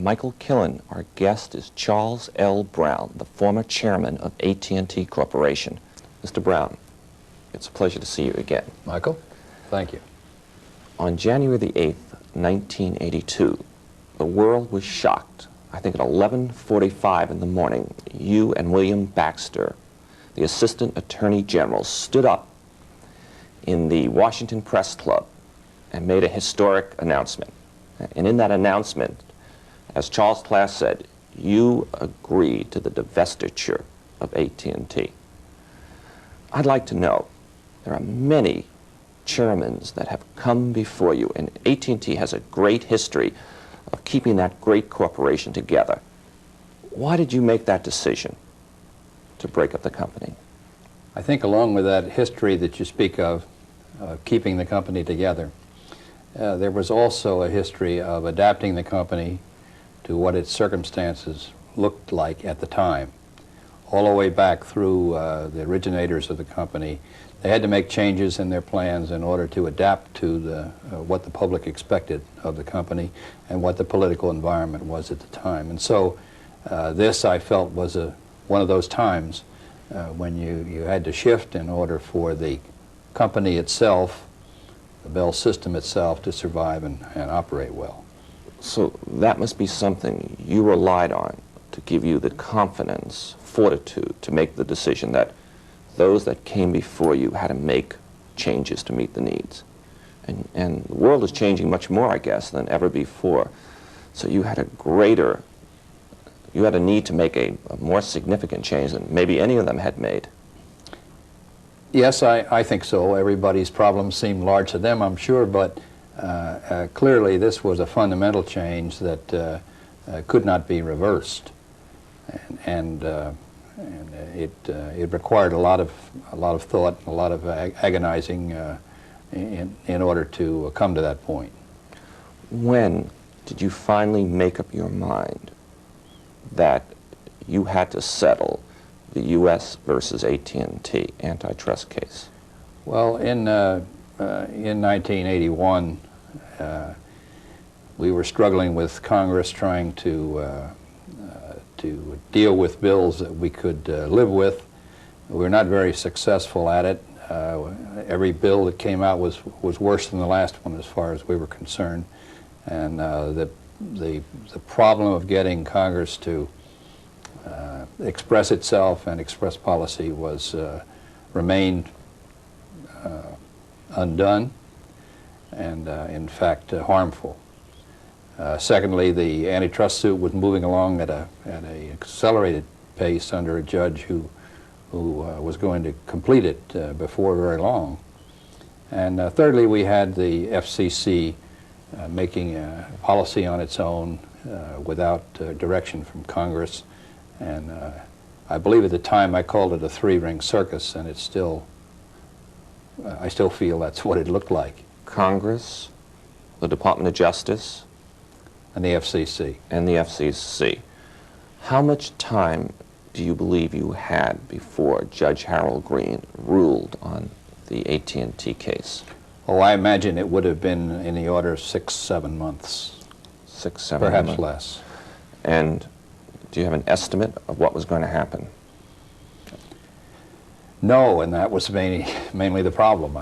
Michael Killen. Our guest is Charles L. Brown, the former chairman of AT&T Corporation. Mr. Brown, it's a pleasure to see you again. Michael, thank you. On January the 8th, 1982, the world was shocked. I think at 11:45 in the morning, you and William Baxter, the Assistant Attorney General, stood up in the Washington Press Club and made a historic announcement. And in that announcement, as Charles Class said, you agreed to the divestiture of AT&T. I'd like to know, there are many chairmen that have come before you, and AT&T has a great history of keeping that great corporation together. Why did you make that decision to break up the company? I think along with that history that you speak of, keeping the company together, there was also a history of adapting the company to what its circumstances looked like at the time. All the way back through the originators of the company, they had to make changes in their plans in order to adapt to what the public expected of the company and what the political environment was at the time. And so this, I felt, was one of those times when you had to shift in order for the company itself, the Bell system itself, to survive and operate well. So that must be something you relied on to give you the confidence, fortitude, to make the decision that those that came before you had to make changes to meet the needs. And the world is changing much more, I guess, than ever before. So you had a need to make a more significant change than maybe any of them had made. Yes, I think so. Everybody's problems seem large to them, I'm sure, but clearly this was a fundamental change that could not be reversed. And it required a lot of thought, a lot of agonizing in order to come to that point. When did you finally make up your mind that you had to settle the U.S. versus AT&T antitrust case? Well, in 1981, we were struggling with Congress trying to deal with bills that we could live with. We were not very successful at it. Every bill that came out was worse than the last one as far as we were concerned. And the problem of getting Congress to express itself and express policy remained undone and in fact harmful. Secondly, the antitrust suit was moving along at an accelerated pace under a judge who was going to complete it before very long. And thirdly, we had the FCC making a policy on its own without direction from Congress. And I believe at the time I called it a three-ring circus, and it's still, I still feel that's what it looked like. Congress, the Department of Justice, and the FCC. And the FCC. How much time do you believe you had before Judge Harold Green ruled on the AT&T case? Oh, I imagine it would have been in the order of 6-7 months. 6-7 perhaps months. Less. And do you have an estimate of what was going to happen? No, and that was mainly the problem.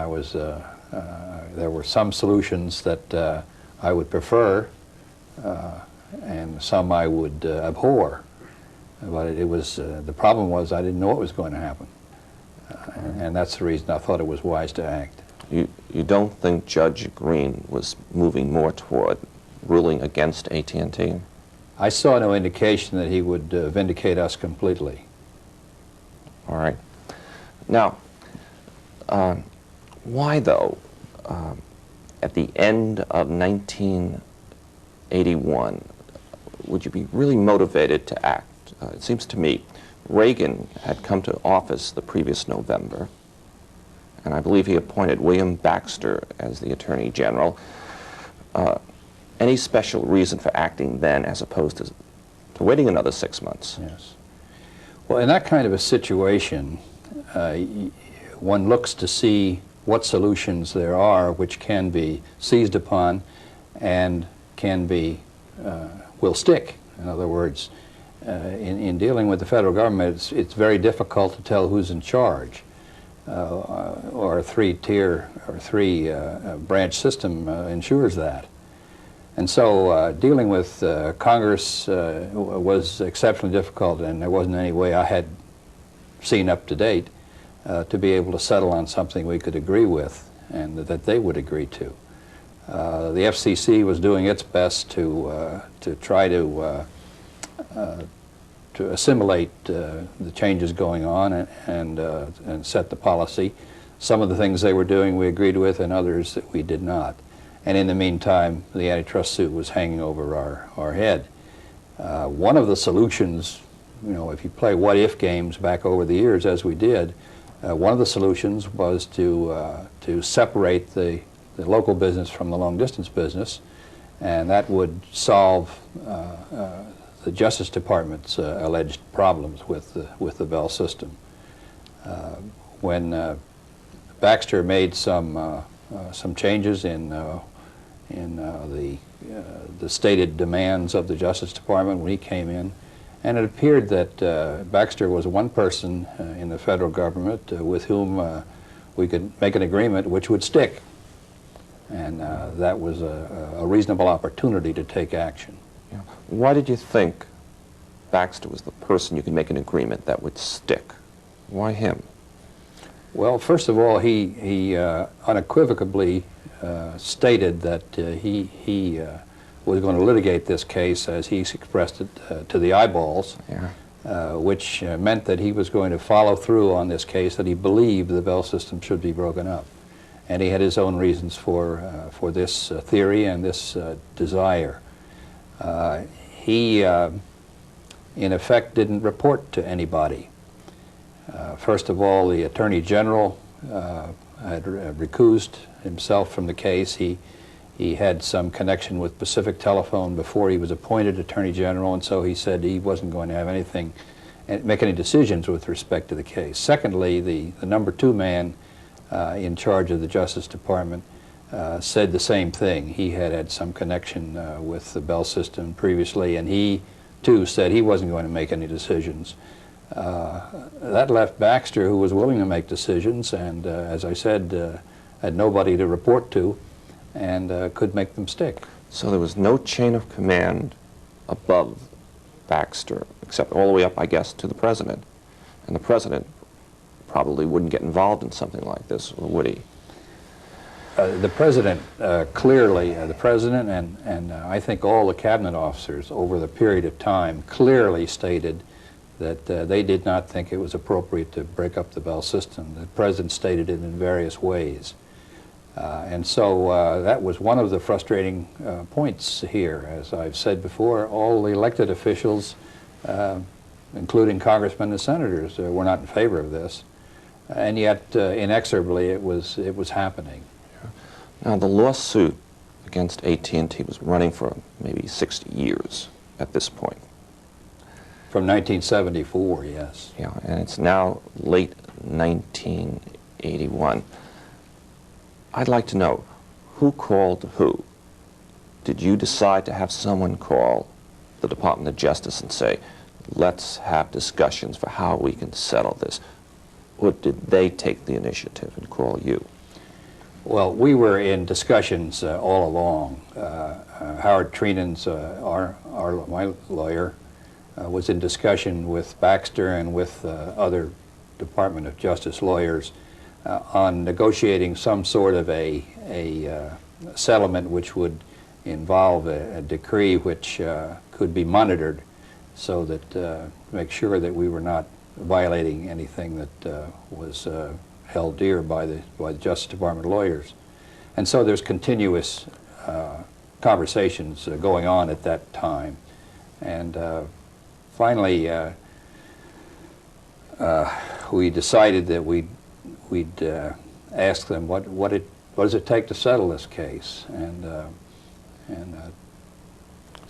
There were some solutions that I would prefer, and some I would abhor. But the problem was I didn't know what was going to happen. And that's the reason I thought it was wise to act. You don't think Judge Green was moving more toward ruling against AT&T? I saw no indication that he would vindicate us completely. All right. Now, why, though, at the end of 1981, would you be really motivated to act? It seems to me Reagan had come to office the previous November, and I believe he appointed William Baxter as the Attorney General. Any special reason for acting then as opposed to waiting another 6 months? Yes. Well, in that kind of a situation, one looks to see what solutions there are which can be seized upon and can be will stick. In other words, in dealing with the federal government, it's very difficult to tell who's in charge. Or a three-tier or three-branch system ensures that. And so dealing with Congress was exceptionally difficult, and there wasn't any way I had seen up to date to be able to settle on something we could agree with and that they would agree to. The FCC was doing its best to try to assimilate the changes going on and set the policy. Some of the things they were doing we agreed with, and others that we did not. And in the meantime, the antitrust suit was hanging over our head. One of the solutions, you know, if you play what-if games back over the years, as we did, one of the solutions was to separate the local business from the long-distance business, and that would solve the Justice Department's alleged problems with the Bell system. When Baxter made some changes in the stated demands of the Justice Department when he came in, and it appeared that Baxter was one person in the federal government with whom we could make an agreement which would stick, and that was a reasonable opportunity to take action. Yeah. Why did you think Baxter was the person you could make an agreement that would stick? Why him? Well, first of all, he unequivocally stated that he was going to litigate this case, as he expressed it, to the eyeballs, yeah. Which meant that he was going to follow through on this case, that he believed the Bell system should be broken up. And he had his own reasons for this theory and this desire. He, in effect, didn't report to anybody. First of all, the Attorney General had recused himself from the case. He had some connection with Pacific Telephone before he was appointed Attorney General, and so he said he wasn't going to have anything, make any decisions with respect to the case. Secondly, the number two man in charge of the Justice Department said the same thing. He had some connection with the Bell system previously, and he too said he wasn't going to make any decisions. That left Baxter, who was willing to make decisions, and as I said, had nobody to report to, and could make them stick. So there was no chain of command above Baxter, except all the way up, I guess, to the President. And the President probably wouldn't get involved in something like this, or would he? The President clearly, the President and I think all the cabinet officers over the period of time clearly stated that they did not think it was appropriate to break up the Bell system. The President stated it in various ways. And so that was one of the frustrating points here. As I've said before, all the elected officials, including congressmen and senators, were not in favor of this. And yet, inexorably, it was happening. Now, the lawsuit against AT&T was running for maybe 60 years at this point. From 1974, yes. Yeah, and it's now late 1981. I'd like to know, who called who? Did you decide to have someone call the Department of Justice and say, let's have discussions for how we can settle this? Or did they take the initiative and call you? Well, we were in discussions all along. Howard Treenan's, my lawyer, was in discussion with Baxter and with other Department of Justice lawyers on negotiating some sort of a settlement which would involve a decree which could be monitored so that make sure that we were not violating anything that was held dear by the Justice Department lawyers. And so there's continuous conversations going on at that time. And finally, we decided that we'd ask them what does it take to settle this case, and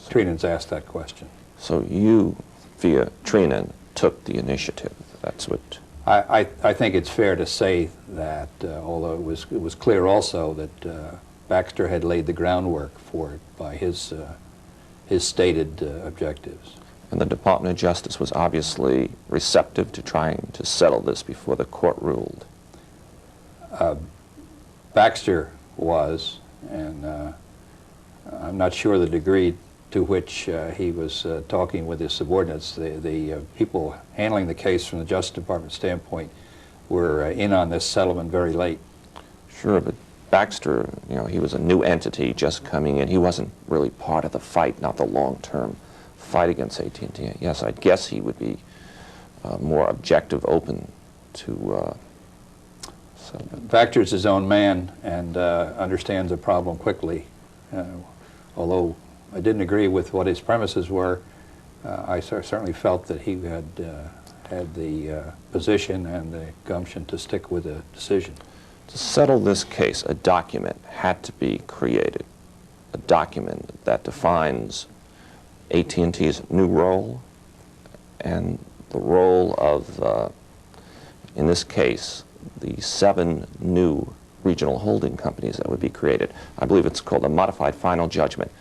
Treenan's asked that question. So you, via Treenan, took the initiative. That's what. I think it's fair to say that, although it was clear also that Baxter had laid the groundwork for it by his his stated objectives. And the Department of Justice was obviously receptive to trying to settle this before the court ruled. Baxter was, and I'm not sure the degree to which he was talking with his subordinates. The people handling the case from the Justice Department standpoint were in on this settlement very late. Sure, but Baxter, you know, he was a new entity just coming in. He wasn't really part of the fight, not the long-term fight against AT&T. Yes, I guess he would be more objective, open to settlement. Baxter's his own man and understands the problem quickly. Although I didn't agree with what his premises were, I certainly felt that he had the position and the gumption to stick with the decision. To settle this case, a document had to be created, a document that defines AT&T's new role and the role of, in this case, the 7 new regional holding companies that would be created. I believe it's called a modified final judgment.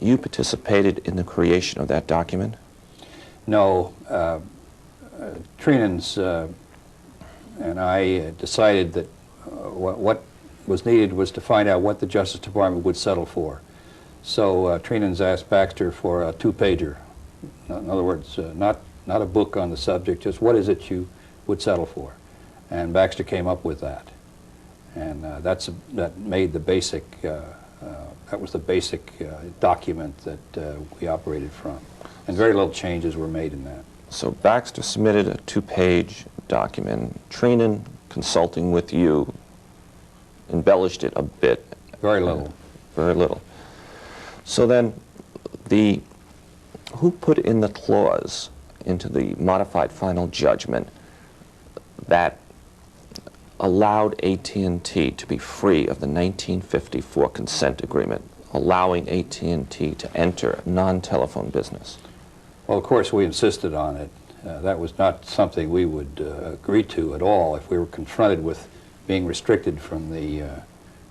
You participated in the creation of that document? No. Trenans and I decided that what was needed was to find out what the Justice Department would settle for. So Trenans asked Baxter for a 2-pager. In other words, not a book on the subject, just what is it you would settle for. And Baxter came up with that. And that made the basic, that was the basic document that we operated from. And very little changes were made in that. So Baxter submitted a 2-page document. Trenan, consulting with you, embellished it a bit. Very little. Very little. So then, who put in the clause into the modified final judgment that allowed AT&T to be free of the 1954 consent agreement, allowing AT&T to enter non-telephone business? Well, of course, we insisted on it. That was not something we would agree to at all if we were confronted with being restricted from the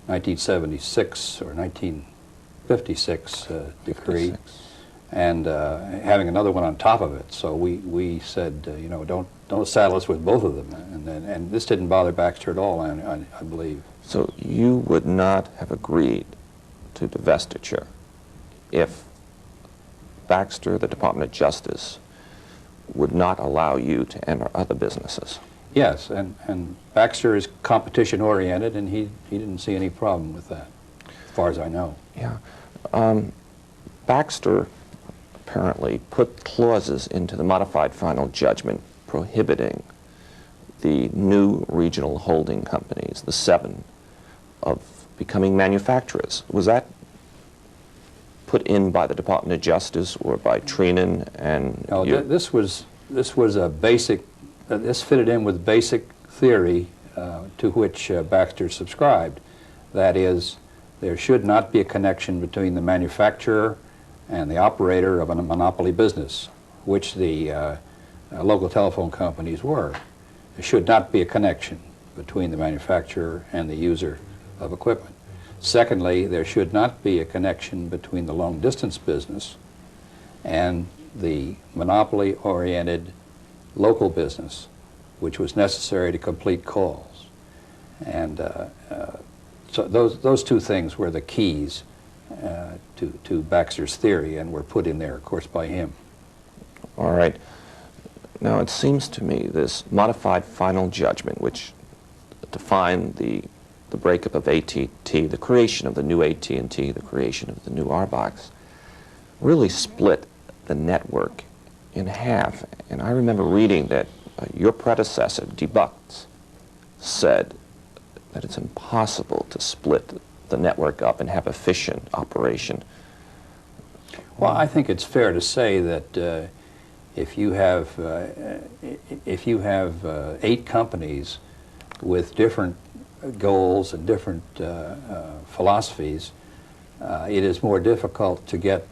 1976 or 1956 decree and having another one on top of it. So we said, you know, don't saddle us with both of them. And this didn't bother Baxter at all, I believe. So you would not have agreed to divestiture if Baxter, the Department of Justice, would not allow you to enter other businesses? Yes, and Baxter is competition-oriented, and he didn't see any problem with that, as far as I know. Yeah. Baxter apparently put clauses into the modified final judgment prohibiting the new regional holding companies, the 7, of becoming manufacturers. Was that put in by the Department of Justice or by Trenan and No, you? this was a basic. This fitted in with basic theory to which Baxter subscribed. That is, there should not be a connection between the manufacturer and the operator of a monopoly business, which the local telephone companies were. There should not be a connection between the manufacturer and the user of equipment. Secondly, there should not be a connection between the long-distance business and the monopoly-oriented local business, which was necessary to complete calls. And so those 2 things were the keys to Baxter's theory and were put in there, of course, by him. All right. Now, it seems to me this modified final judgment, which defined the breakup of AT&T, the creation of the new AT&T, the creation of the new RBox, really split the network in half. And I remember reading that your predecessor, DeBucks, said that it's impossible to split the network up and have efficient operation. Well, I think it's fair to say that if you have 8 companies with different goals and different philosophies, it is more difficult to get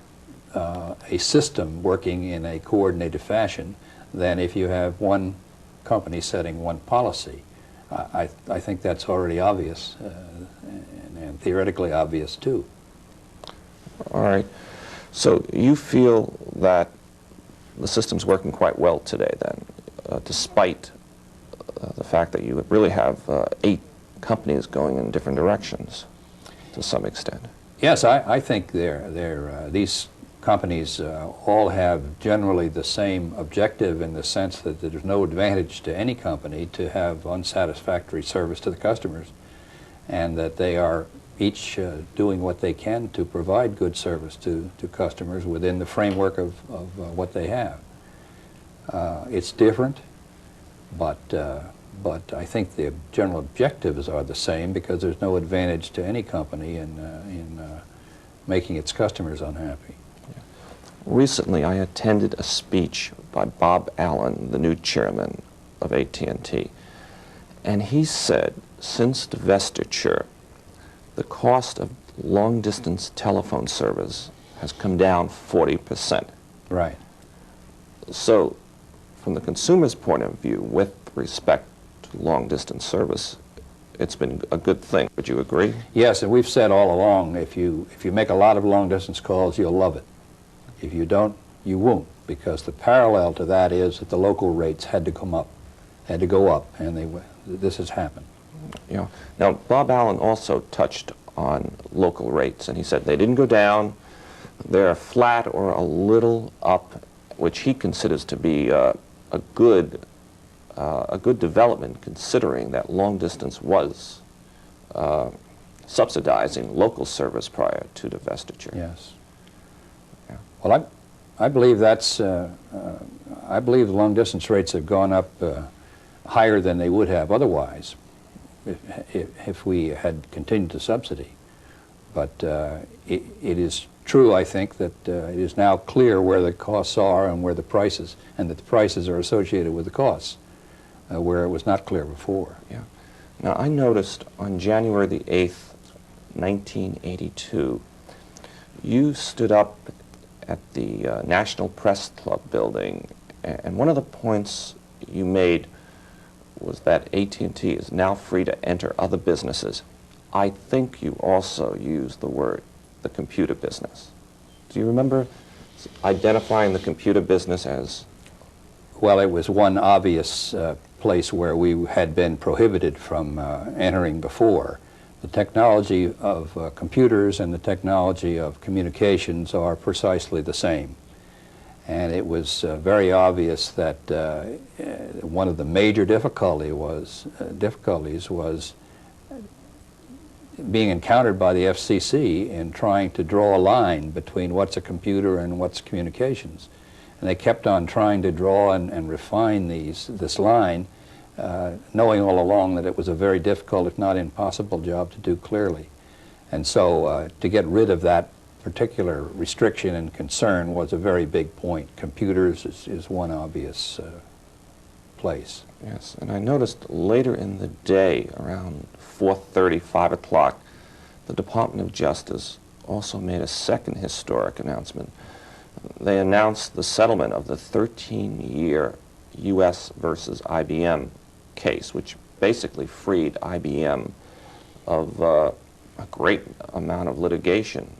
a system working in a coordinated fashion than if you have one company setting one policy. I think that's already obvious and theoretically obvious too. All right. So you feel that the system's working quite well today then, despite the fact that you really have 8 companies going in different directions to some extent. Yes, I think these companies all have generally the same objective, in the sense that there's no advantage to any company to have unsatisfactory service to the customers, and that they are each doing what they can to provide good service to customers within the framework of what they have. It's different, but I think the general objectives are the same, because there's no advantage to any company in making its customers unhappy. Recently, I attended a speech by Bob Allen, the new chairman of AT&T, and he said, since divestiture, the cost of long-distance telephone service has come down 40%. Right. So, from the consumer's point of view, with respect to long-distance service, it's been a good thing. Would you agree? Yes, and we've said all along, if you make a lot of long-distance calls, you'll love it. If you don't, you won't, because the parallel to that is that the local rates had to come up, had to go up, and this has happened. Yeah. Now, Bob Allen also touched on local rates, and he said they didn't go down, they're flat or a little up, which he considers to be a good development, considering that long distance was subsidizing local service prior to divestiture. Yes. Yeah. Well, I believe that's I believe the long distance rates have gone up higher than they would have otherwise if we had continued the subsidy. But it is true, I think, that it is now clear where the costs are and where the prices, and that the prices are associated with the costs, where it was not clear before. Yeah. Now, I noticed on January the 8th, 1982, you stood up at the National Press Club building, and one of the points you made was that AT&T is now free to enter other businesses. I think you also used the word, the computer business. Do you remember identifying the computer business as? Well, it was one obvious place where we had been prohibited from entering before. The technology of computers and the technology of communications are precisely the same. And it was very obvious that one of the major difficulties was being encountered by the FCC in trying to draw a line between what's a computer and what's communications. And they kept on trying to draw and refine this line, knowing all along that it was a very difficult, if not impossible, job to do clearly. And so to get rid of that particular restriction and concern was a very big point. Computers is one obvious place. Yes, and I noticed later in the day, around 4:30, 5 o'clock, the Department of Justice also made a second historic announcement. They announced the settlement of the 13-year U.S. versus IBM case, which basically freed IBM of a great amount of litigation.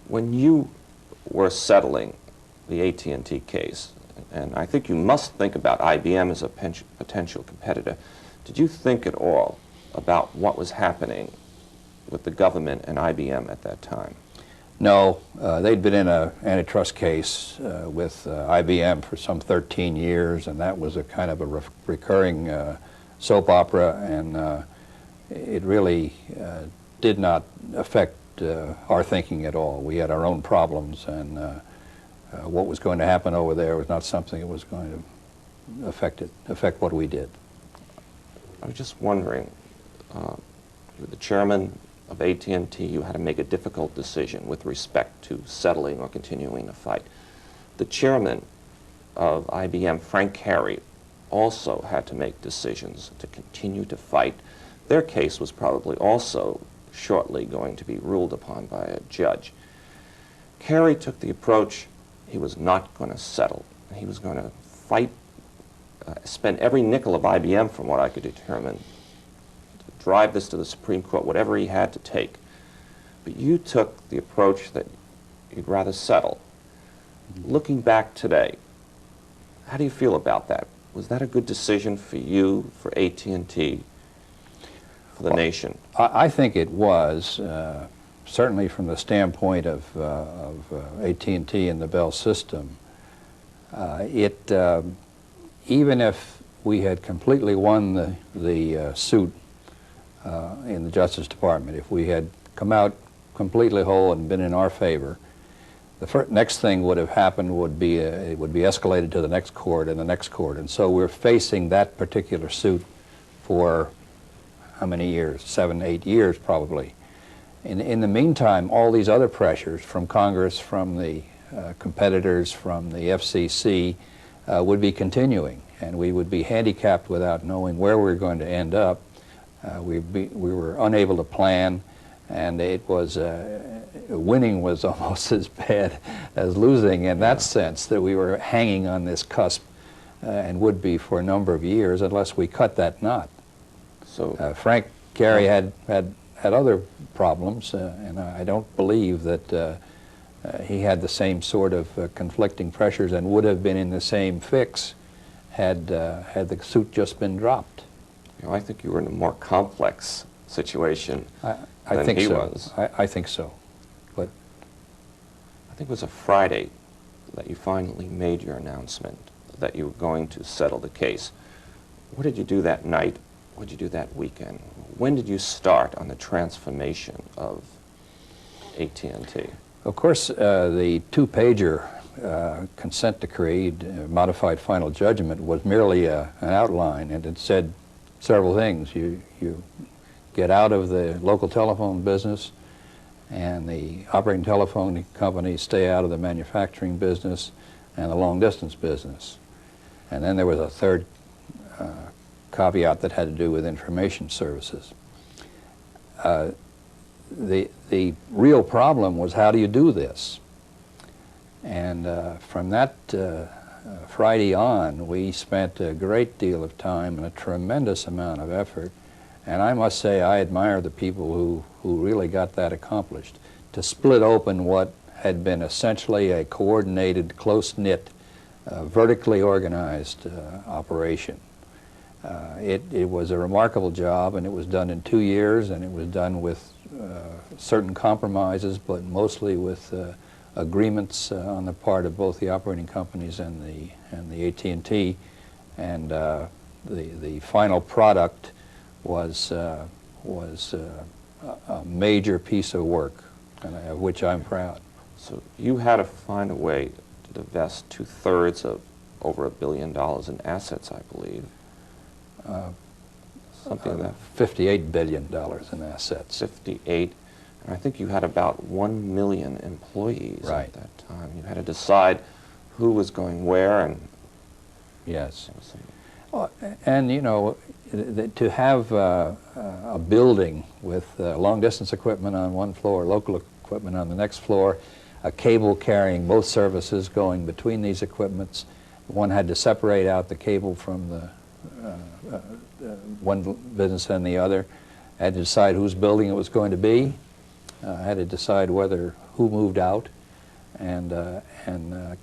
When you were settling the AT&T case, and I think you must think about IBM as a potential competitor, did you think at all about what was happening with the government and IBM at that time? No, they'd been in an antitrust case with IBM for some 13 years, and that was a kind of a recurring soap opera, and it really did not affect our thinking at all. We had our own problems, and what was going to happen over there was not something that was going to affect what we did. I was just wondering, you're the chairman of AT&T, you had to make a difficult decision with respect to settling or continuing the fight. The chairman of IBM, Frank Carey, also had to make decisions to continue to fight. Their case was probably also shortly going to be ruled upon by a judge. Carey took the approach he was not going to settle. He was going to fight, spend every nickel of IBM, from what I could determine, to drive this to the Supreme Court, whatever he had to take. But you took the approach that you'd rather settle. Looking back today, how do you feel about that? Was that a good decision for you, for AT&T, for the nation? I think it was, certainly from the standpoint of AT&T and the Bell system. Even if we had completely won the suit in the Justice Department, if we had come out completely whole and been in our favor, the next thing would have happened would be it would be escalated to the next court and the next court, and so we're facing that particular suit for how many years? 7, 8 years probably. In the meantime, all these other pressures from Congress, from the competitors, from the FCC would be continuing, and we would be handicapped without knowing where we were going to end up. We were unable to plan, and it was winning was almost as bad as losing in that sense, that we were hanging on this cusp and would be for a number of years unless we cut that knot. So Frank Gehry had other problems, and I don't believe that he had the same sort of conflicting pressures and would have been in the same fix had the suit just been dropped. You know, I think you were in a more complex situation I think he so. was. I think so. But I think it was a Friday that you finally made your announcement that you were going to settle the case. What did you do that night? What did you do that weekend? When did you start on the transformation of AT&T? of course, the two-pager consent decree, modified final judgment, was merely an outline, and it said several things. You get out of the local telephone business, and the operating telephone companies stay out of the manufacturing business and the long-distance business. And then there was a third caveat that had to do with information services. The real problem was, how do you do this? And from that Friday on, we spent a great deal of time and a tremendous amount of effort. And I must say, I admire the people who really got that accomplished, to split open what had been essentially a coordinated, close-knit, vertically organized operation. It was a remarkable job, and it was done in 2 years, and it was done with certain compromises, but mostly with agreements on the part of both the operating companies and the AT&T, and the final product was a major piece of work, and of which I'm proud. So you had to find a way to divest 2/3 of over $1 billion in assets, I believe. Something like that. $58 billion in assets. 58. And I think you had about 1 million employees Right. at that time. You had to decide who was going where, and Yes. And you know, to have a building with long-distance equipment on one floor, local equipment on the next floor, a cable carrying both services going between these equipments. One had to separate out the cable from the one business and the other. Had to decide whose building it was going to be. Had to decide who moved out, and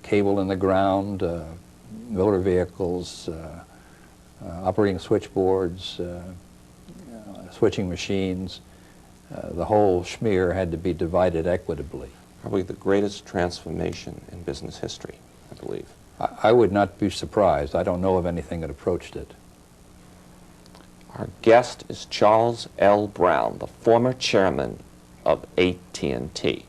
cable in the ground, motor vehicles, operating switchboards, switching machines. The whole schmear had to be divided equitably. probably the greatest transformation in business history, I believe. I would not be surprised. I don't know of anything that approached it. Our guest is Charles L. Brown, the former chairman of AT&T.